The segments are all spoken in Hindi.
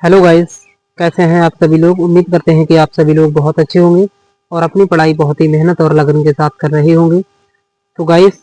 Hello guys. कैसे हैं आप सभी लोग। उम्मीद करते हैं कि आप सभी लोग बहुत अच्छे होंगे और अपनी पढ़ाई बहुत ही मेहनत और लगन के साथ कर रहे होंगे। तो गाइस,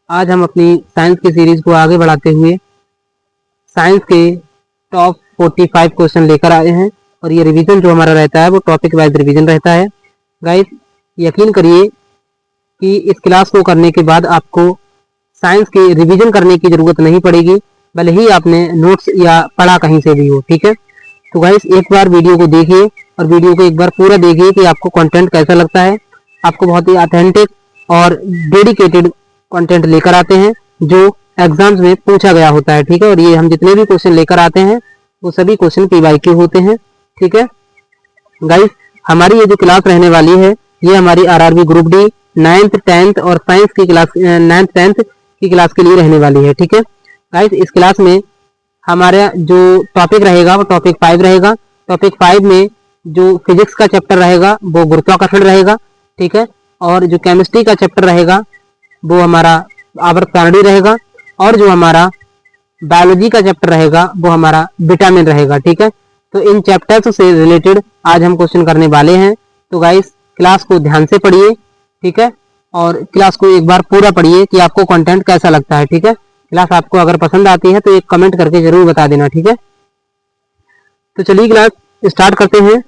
आज हम अपनी साइंस की सीरीज़ को आगे बढ़ाते हुए साइंस के टॉप 45 क्वेश्चन लेकर आए हैं और ये रिवीजन जो हमारा रहता है वो टॉपिक वाइज रिवीजन रहता है। गाइस, यकीन करिए कि इस क्लास को करने के बाद आपको साइंस की रिवीजन करने की ज़रूरत नहीं पड़ेगी, भले ही आपने नोट्स या पढ़ा कहीं से भी हो। ठीक है, तो गाइस एक बार वीडियो को देखिए और वीडियो को एक बार पूरा देखिए कि आपको कंटेंट कैसा लगता है। आपको बहुत ही ऑथेंटिक और डेडिकेटेड कंटेंट लेकर आते हैं जो एग्जाम्स में पूछा गया होता है। ठीक है, और ये हम जितने भी क्वेश्चन लेकर आते हैं वो सभी क्वेश्चन PYQ होते हैं। ठीक है गाइस, हमारी ये जो क्लास रहने वाली है ये हमारी RRB group D 9th 10th और साइंस की क्लास 9th 10th की क्लास के लिए रहने वाली है। ठीक है गाइस, इस क्लास में हमारा जो टॉपिक रहेगा वो टॉपिक 5 रहेगा। टॉपिक 5 में जो फिजिक्स का चैप्टर रहेगा वो गुरुत्वाकर्षण रहेगा। ठीक है, और जो केमिस्ट्री का चैप्टर रहेगा वो हमारा आवर्त सारणी रहेगा और जो हमारा बायोलॉजी का चैप्टर रहेगा वो हमारा विटामिन रहेगा। ठीक है, तो इन चैप्टर्स से रिलेटेड आज हम क्वेश्चन करने वाले हैं। तो गाइस, क्लास को ध्यान से पढ़िए। ठीक है, और क्लास को एक बार पूरा पढ़िए कि आपको कंटेंट कैसा लगता है। ठीक है, क्लास आपको अगर पसंद आती है तो एक कमेंट करके जरूर बता देना। ठीक है, तो चलिए क्लास स्टार्ट करते हैं।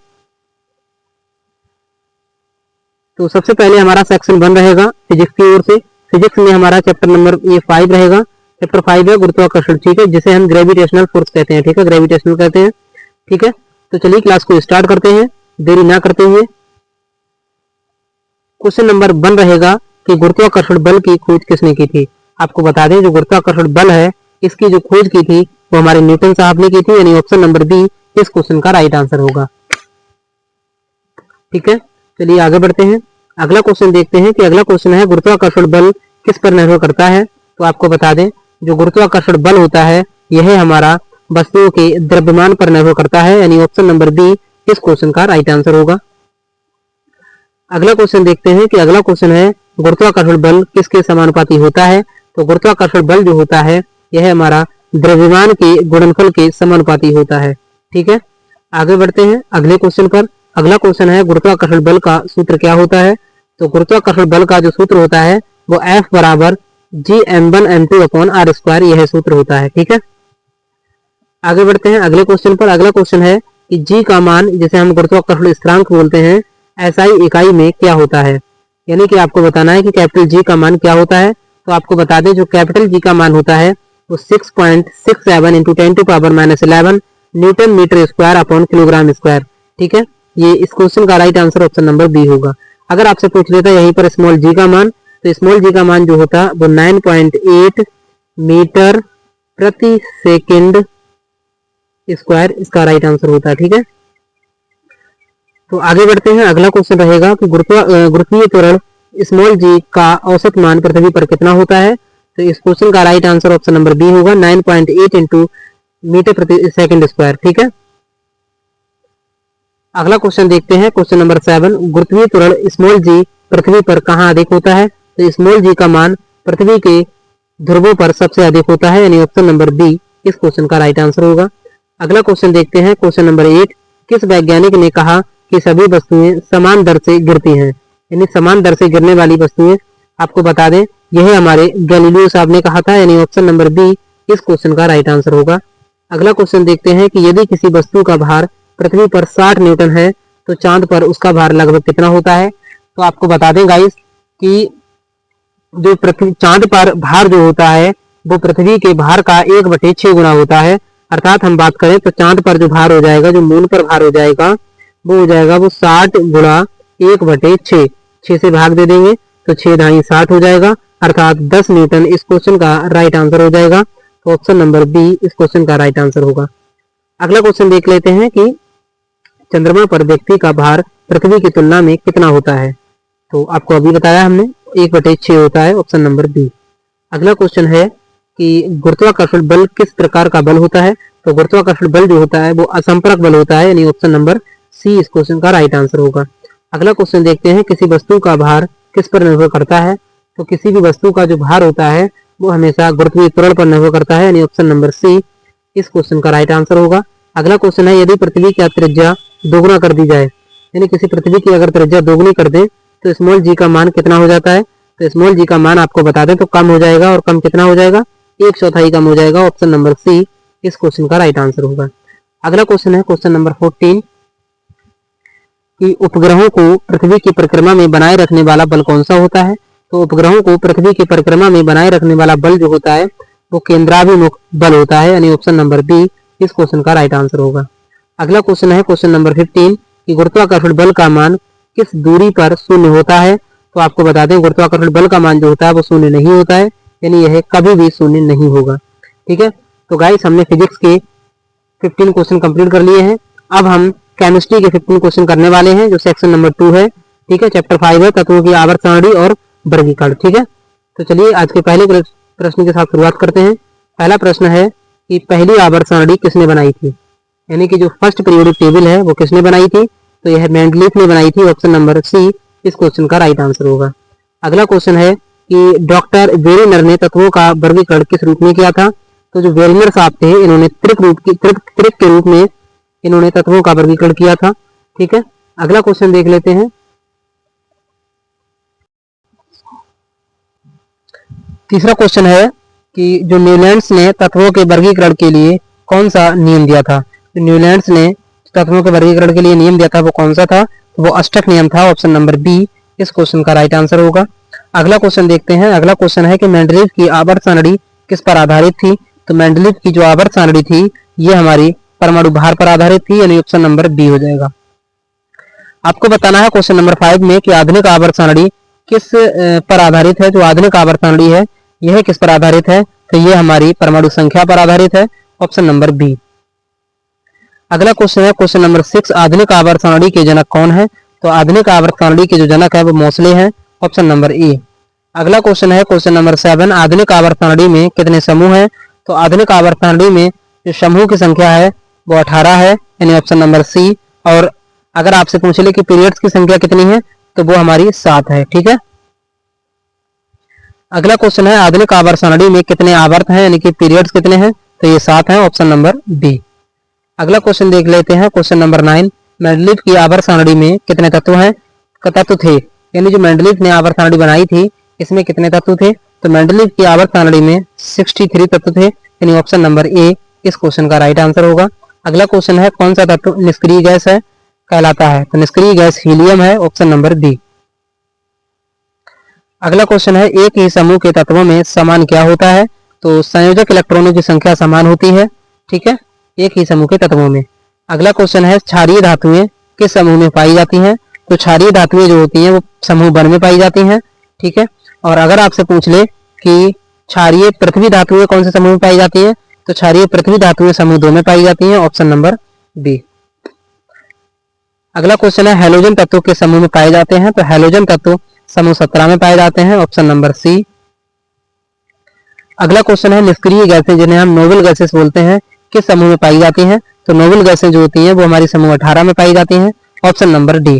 तो सबसे पहले हमारा सेक्शन 1 रहेगा फिजिक्स की ओर से। फिजिक्स में हमारा चैप्टर नंबर ये 5 रहेगा। चैप्टर 5 है गुरुत्वाकर्षण। ठीक है, जिसे हम ग्रेविटेशनल फोर्स कहते हैं। ठीक है, ग्रेविटेशनल कहते हैं। ठीक है, तो चलिए क्लास को स्टार्ट करते हैं देरी ना करते हुए। क्वेश्चन नंबर 1 रहेगा कि गुरुत्वाकर्षण बल की खोज किसने की थी। आपको बता दें जो गुरुत्वाकर्षण बल है इसकी जो खोज की थी वो हमारे न्यूटन साहब ने की थी, यानी ऑप्शन नंबर बी इस क्वेश्चन का राइट आंसर होगा। ठीक है, चलिए आगे बढ़ते हैं। अगला क्वेश्चन देखते हैं कि अगला क्वेश्चन है गुरुत्वाकर्षण बल किस पर निर्भर करता है। तो आपको बता दें जो गुरुत्वाकर्षण बल होता है यह हमारा वस्तुओं के द्रव्यमान पर निर्भर करता है, यानी ऑप्शन नंबर बी इस क्वेश्चन का राइट आंसर होगा। अगला क्वेश्चन देखते हैं कि अगला क्वेश्चन है गुरुत्वाकर्षण बल किसके समानुपाती होता है। तो गुरुत्वाकर्षण बल जो होता है यह हमारा द्रव्यमान के गुणनफल के समानुपाती होता है। ठीक है, आगे बढ़ते हैं अगले क्वेश्चन पर। अगला क्वेश्चन है गुरुत्वाकर्षण बल का सूत्र क्या होता है। तो गुरुत्वाकर्षण बल का जो सूत्र होता है वो F बराबर Gm1m2/r², यह सूत्र होता है। ठीक है, आगे बढ़ते हैं अगले क्वेश्चन पर। अगला क्वेश्चन है कि G का मान, जिसे हम गुरुत्वाकर्षण स्थिरांक बोलते हैं, SI इकाई में क्या होता है। यानी कि आपको बताना है कि कैपिटल G का मान क्या होता है। तो आपको बता दें जो कैपिटल G का मान होता है वो 6.67 × 10⁻11 newton metre square upon kilogram square. ठीक है, ये इस क्वेश्चन का right answer option number B होगा। अगर आपसे पूछ लेता यहीं पर स्मॉल जी का मान, तो स्मॉल जी का मान जो होता वो 9.8 मीटर प्रति सेकेंड स्क्वायर इसका राइट आंसर होता है। ठीक है, तो आगे बढ़ते हैं। अगला क्वेश्चन रहेगा कि गुरुत्वीय त्वरण स्मॉल जी का औसत मान पृथ्वी पर कितना होता है। तो इस क्वेश्चन का right answer option number B होगा, 9.8 × मीटर प्रति सेकंड स्क्वायर। ठीक है, अगला क्वेश्चन देखते हैं क्वेश्चन नंबर 7। गुरुत्वीय त्वरण स्मॉल जी पृथ्वी पर कहाँ अधिक होता है। तो स्मॉल जी का मान पृथ्वी के ध्रुवों पर सबसे अधिक होता है, यानी ऑप्शन नंबर बी इस क्वेश्चन का राइट आंसर होगा। अगला क्वेश्चन देखते हैं क्वेश्चन नंबर 8। किस वैज्ञानिक ने कहा कि सभी वस्तुएं समान दर से गिरती हैं, यानी समान दर से गिरने वाली वस्तुएं। आपको बता दें यह हमारे गैलीलियो साहब ने कहा था, यानी ऑप्शन नंबर बी इस क्वेश्चन का राइट आंसर होगा। अगला क्वेश्चन देखते हैं कि यदि किसी वस्तु का भार पृथ्वी पर 60 न्यूटन है तो चांद पर उसका भार लगभग कितना होता है। तो आपको बता दें गाइस कि जो पृथ्वी चांद पर भार जो होता है वो पृथ्वी के भार का 1/6 गुना होता है। अर्थात हम बात करें तो चांद पर जो भार हो जाएगा, जो मून पर भार हो जाएगा वो हो जाएगा वो 60 गुणा 1/6, 6 से भाग दे देंगे तो 6 × 60 हो जाएगा, अर्थात 10 न्यूटन इस क्वेश्चन का राइट आंसर हो जाएगा। तो ऑप्शन नंबर बी इस क्वेश्चन का राइट आंसर होगा। अगला क्वेश्चन देख लेते हैं कि चंद्रमा पर व्यक्ति का भार पृथ्वी की तुलना में कितना होता है। तो आपको अभी बताया हमने 1/6 होता है, ऑप्शन नंबर बी। अगला क्वेश्चन है कि गुरुत्वाकर्षण बल किस प्रकार का बल होता है। तो गुरुत्वाकर्षण बल जो होता है वो असंपर्क बल होता है, यानी ऑप्शन नंबर सी इस क्वेश्चन का राइट आंसर होगा। अगला क्वेश्चन देखते हैं किसी वस्तु का भार किस पर निर्भर करता है। तो किसी भी वस्तु का जो भार होता है वो हमेशा गुरुत्वीय त्वरण पर निर्भर करता है, यानी ऑप्शन नंबर सी इस क्वेश्चन का राइट आंसर होगा। अगला क्वेश्चन है यदि पृथ्वी की त्रिज्या दोगुना कर दी जाए, यानी किसी पृथ्वी की अगर त्रिज्या दोगुनी कर दे तो स्मॉल जी का मान कितना हो जाता है। तो स्मॉल जी का मान आपको बता दें तो कम हो जाएगा, और कम कितना हो जाएगा, 1/4 कम हो जाएगा। ऑप्शन नंबर सी इस क्वेश्चन का राइट आंसर होगा। अगला क्वेश्चन है क्वेश्चन नंबर 14 कि उपग्रहों को पृथ्वी की परिक्रमा में बनाए रखने वाला बल कौन सा होता है। तो उपग्रहों को पृथ्वी की परिक्रमा में बनाए रखने वाला बल जो होता है वो केंद्राभिमुख बल होता है, यानी ऑप्शन नंबर बी इस क्वेश्चन का राइट आंसर होगा। अगला क्वेश्चन है क्वेश्चन नंबर 15 कि गुरुत्वाकर्षण बल का मान किस दूरी पर शून्य होता है। तो आपको बता दें गुरुत्वाकर्षण बल का मान जो होता है वो शून्य नहीं होता है, यानी यह कभी भी शून्य नहीं होगा। ठीक है, तो गाइस हमने फिजिक्स के 15 क्वेश्चन कंप्लीट कर लिए हैं। अब हम केमिस्ट्री के 15 क्वेश्चन करने वाले हैं जो सेक्शन नंबर 2 है। ठीक है, चैप्टर 5 है तत्वों की आवर्त सारणी और वर्गीकरण। ठीक है, तो चलिए आज के पहले प्रश्न के साथ शुरुआत करते हैं। पहला प्रश्न है कि पहली आवर्त सारणी किसने बनाई थी, यानी कि जो फर्स्ट पीरियोडिक टेबल है वो किसने बनाई थी। तो यह मेंडलीफ ने बनाई थी। ऑप्शन नंबर सी इस क्वेश्चन का राइट आंसर होगा। अगला क्वेश्चन है कि डॉक्टर वेरिनर ने तत्वों का वर्गीकरण किस रूप में किया था। तो जो वेरिनर साहब थे इन्होंने त्रिक के रूप में इन्होंने तत्वों का वर्गीकरण किया था। ठीक है, अगला क्वेश्चन देख लेते हैं। तीसरा क्वेश्चन है कि जो न्यूलैंड्स ने तत्वों के वर्गीकरण के लिए कौन सा नियम दिया था। तो न्यूलैंड्स ने तत्वों के वर्गीकरण के लिए नियम दिया था वो कौन सा था, तो वो अष्टक नियम था। ऑप्शन नंबर बी इस क्वेश्चन का राइट आंसर होगा। अगला क्वेश्चन देखते हैं। अगला क्वेश्चन है कि मेंडलीफ की आवर्त सारणी किस पर आधारित थी। तो मेंडलीफ की जो आवर्त सारणी थी ये हमारी परमाणु भार पर आधारित थी, यानी ऑप्शन नंबर बी हो जाएगा। आपको बताना है क्वेश्चन नंबर 5 में कि आधुनिक आवर्त सारणी किस पर आधारित है। जो आधुनिक आवर्त सारणी है यह किस पर आधारित है, तो यह हमारी परमाणु संख्या पर आधारित है। Option number B. अगला क्वेश्चन है क्वेश्चन नंबर 6 आधुनिक आवर्त सारणी के जनक कौन है। तो आधुनिक आवर्त सारणी के जो जनक है वो मोसले हैं। Option number A. अगला क्वेश्चन है क्वेश्चन नंबर 7 आधुनिक आवर्त सारणी में कितने समूह हैं। तो आधुनिक आवर्त सारणी में जो समूह की संख्या है वो 18 है, यानी ऑप्शन नंबर सी। और अगर आपसे पूछ ले कि पीरियड्स की संख्या कितनी है तो वो हमारी 7 है। ठीक है, अगला क्वेश्चन है आधुनिक आवर्त सारणी में कितने आवर्त हैं, यानी कि पीरियड्स कितने हैं। तो ये 7 हैं। Option number B. अगला क्वेश्चन देख लेते हैं क्वेश्चन नंबर 9 मेंडलीफ की आवर्त सारणी में कितने तत्व हैं, तत्व थे, यानी जो मेंडलीफ ने आवर्त सारणी बनाई थी इसमें कितने तत्व थे। तो मेंडलीफ की आवर्त सारणी में 63 तत्व थे, यानी ऑप्शन नंबर ए इस क्वेश्चन का राइट आंसर होगा। अगला क्वेश्चन है कौन सा तत्व निष्क्रिय गैस है कहलाता है। तो निष्क्रिय गैस हीलियम है। Option number B. अगला क्वेश्चन है एक ही समूह के तत्वों में समान क्या होता है। तो संयोजक इलेक्ट्रॉनों की संख्या समान होती है। ठीक है, एक ही समूह के तत्वों में। अगला क्वेश्चन है क्षारीय धातुएं किस समूह में पाई जाती हैं। तो क्षारीय धातुएं जो होती हैं वो समूह 1 में पाई जाती हैं। ठीक है, और अगर आपसे पूछ ले कि क्षारीय पृथ्वी धातुएं कौन से समूह में पाई जाती हैं, तो क्षारीय पृथ्वी धातुएं समूह 2 में पाई जाती हैं। Option number B. अगला क्वेश्चन है हैलोजन तत्व के समूह में पाए जाते हैं। तो हैलोजन तत्व समूह 17 में पाए जाते हैं। Option number C. अगला क्वेश्चन है निष्क्रिय गैसें जिन्हें हम नोबल गैसेस बोलते हैं किस समूह में पाई जाती हैं। तो नोबल गैसें जो होती हैं वो हमारी समूह 18 में पाई जाती हैं। Option number D.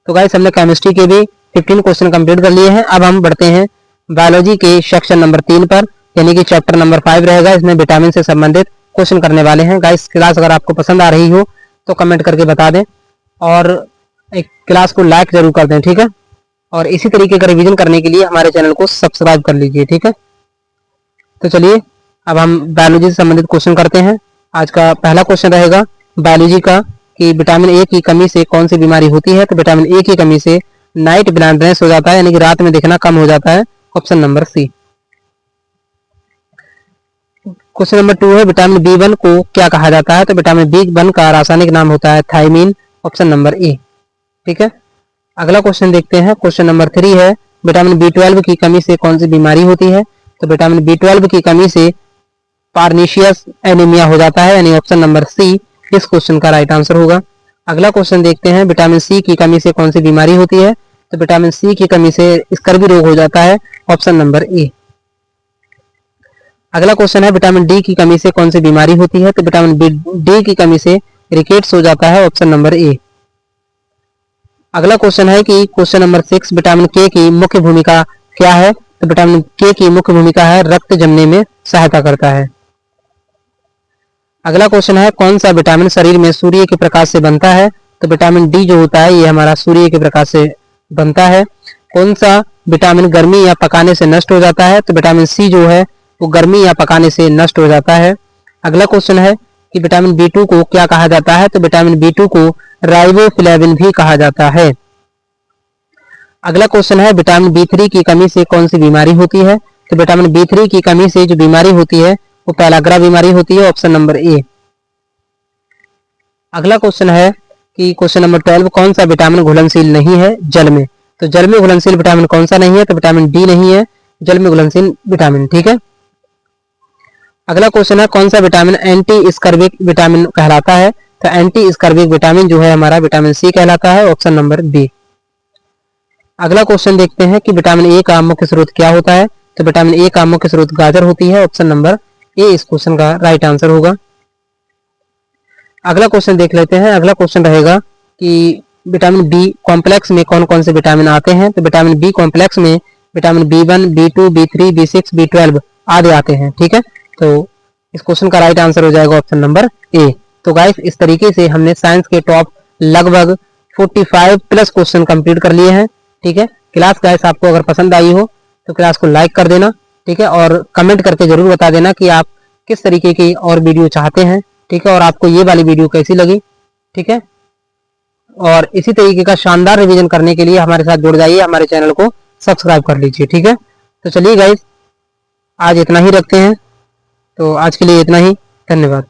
तो गाइस हमने केमिस्ट्री के भी 15 क्वेश्चन कंप्लीट कर लिए हैं। अब हम बढ़ते हैं बायोलॉजी के सेक्शन नंबर 3 पर, यानी कि चैप्टर नंबर 5 रहेगा। इसमें विटामिन से संबंधित क्वेश्चन करने वाले हैं। गाइस क्लास अगर आपको पसंद आ रही हो तो कमेंट करके बता दें और एक क्लास को लाइक जरूर कर दें। ठीक है, और इसी तरीके का रिवीजन करने के लिए हमारे चैनल को सब्सक्राइब कर लीजिए। ठीक है, तो चलिए अब हम बायोलॉजी से संबंधित क्वेश्चन करते हैं। आज का पहला क्वेश्चन रहेगा बायोलॉजी का कि विटामिन ए की कमी से कौन सी बीमारी होती है। तो विटामिन ए की कमी से नाइट ब्लाइंडनेस हो जाता है, यानी कि रात में देखना कम हो जाता है। Option number C. Question number 2 है विटामिन बी1 को क्या कहा जाता है। तो विटामिन बी1 का रासायनिक नाम होता है थायमीन। Option number A. ठीक है, अगला क्वेश्चन देखते हैं। क्वेश्चन नंबर 3 है विटामिन बी12 की कमी से कौन सी बीमारी होती है। तो विटामिन बी12 की कमी से पार्निशियस एनीमिया हो जाता है, यानी ऑप्शन नंबर सी इस क्वेश्चन का राइट आंसर होगा। अगला क्वेश्चन देखते हैं विटामिन सी की कमी से कौन सी बीमारी होती है। तो विटामिन सी की कमी से स्कर्वी रोग हो जाता है। Option number A. अगला क्वेश्चन है विटामिन डी की कमी से कौन सी बीमारी होती है। तो विटामिन डी की कमी से रिकेट्स हो जाता है। Option number A. अगला क्वेश्चन है कि क्वेश्चन नंबर 6 विटामिन के की मुख्य भूमिका क्या है। तो विटामिन के की मुख्य भूमिका है रक्त जमने में सहायता करता है। अगला क्वेश्चन है कौन सा विटामिन शरीर में सूर्य के प्रकाश से बनता है? तो विटामिन डी जो होता है ये हमारा सूर्य के प्रकाश से बनता है। कौन सा विटामिन गर्मी या पकाने से नष्ट हो जाता है? तो विटामिन सी जो है वो गर्मी या पकाने से नष्ट हो जाता है। अगला क्वेश्चन है कि विटामिन बी2 को क्या कहा जाता है? तो विटामिन बी2 को राइबोफ्लेविन भी कहा जाता है। अगला क्वेश्चन है विटामिन बी3 की कमी से कौन सी बीमारी होती है? तो विटामिन बी3 की कमी से जो बीमारी होती है वो पेलाग्रा बीमारी होती है, ऑप्शन नंबर ए। अगला क्वेश्चन है कि क्वेश्चन नंबर 12 कौन सा विटामिन घुलनशील नहीं है जल में? तो जल में घुलनशील विटामिन कौन सा नहीं है? तो विटामिन डी नहीं है जल में घुलनशील विटामिन, ठीक है। अगला क्वेश्चन है कौन सा विटामिन एंटी स्कर्विक विटामिन कहलाता है? तो एंटी स्कर्विक विटामिन जो है हमारा विटामिन सी कहलाता है, ऑप्शन नंबर बी। अगला क्वेश्चन देखते हैं कि विटामिन ए का मुख्य स्रोत क्या होता है? तो विटामिन ए का मुख्य स्रोत गाजर होती है, ऑप्शन नंबर ए इस क्वेश्चन का राइट आंसर होगा। अगला क्वेश्चन देख लेते हैं। अगला क्वेश्चन रहेगा कि विटामिन बी कॉम्प्लेक्स में कौन कौन से विटामिन आते हैं? तो विटामिन बी कॉम्प्लेक्स में vitamin B1, बी2, B3, B6, B12 आदि आते हैं, ठीक है। तो इस क्वेश्चन का राइट आंसर हो जाएगा ऑप्शन नंबर ए। तो गाइस इस तरीके से हमने साइंस के टॉप लगभग 45 प्लस क्वेश्चन कंप्लीट कर लिए हैं, ठीक है। क्लास गाइस आपको अगर पसंद आई हो तो क्लास को लाइक कर देना, ठीक है, और कमेंट करके जरूर बता देना कि आप किस तरीके की और वीडियो चाहते हैं, ठीक है, और आपको ये वाली वीडियो कैसी लगी, ठीक है। और इसी तरीके का शानदार रिवीजन करने के लिए हमारे साथ जुड़ जाइए, हमारे चैनल को सब्सक्राइब कर लीजिए, ठीक है। तो चलिए गाइस आज इतना ही रखते हैं। तो आज के लिए इतना ही, धन्यवाद।